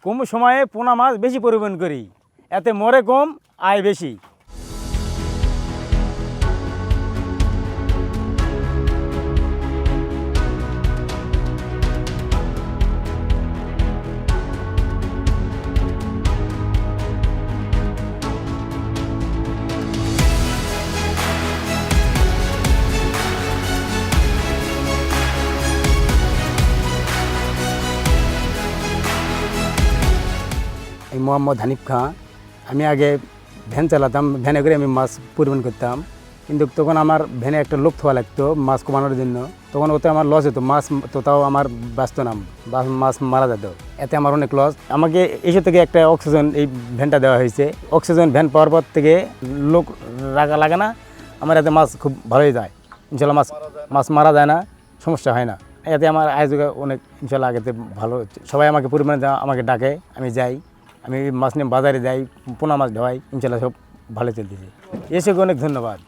কম সময়ে পোনা মাছ বেশি পরিবহন করি, এতে মরে কম, আয় বেশি। আমি মোহাম্মদ হানিফ খাঁ। আমি আগে ভ্যান চালাতাম, ভ্যানে করে আমি মাছ পরিবহন করতাম, কিন্তু তখন আমার ভ্যানে একটা লোক থাকা লাগতো মাছ কমানোর জন্য। তখন ওতে আমার লস হতো, মাছ তো তাও আমার বাঁচত না, মাছ মারা যেত, এতে আমার অনেক লস। আমাকে এসে থেকে একটা অক্সিজেন এই ভ্যানটা দেওয়া হয়েছে। অক্সিজেন ভ্যান পাওয়ার পর থেকে লোক রাখা লাগে না, আমার এতে মাছ খুব ভালোই যায় ইনশাল্লাহ। মাছ মারা যায় না, সমস্যা হয় না। এতে আমার আয়োজকে অনেক ইনশাল্লাহ আগেতে ভালো হচ্ছে। সবাই আমাকে পরিমাণে আমাকে ডাকে, আমি যাই, আমি মাছ নিয়ে বাজারে যাই, পোনা মাছ ধোয়াই, ইনশাল্লাহ সব ভালো চলতেছে। এসে অনেক ধন্যবাদ।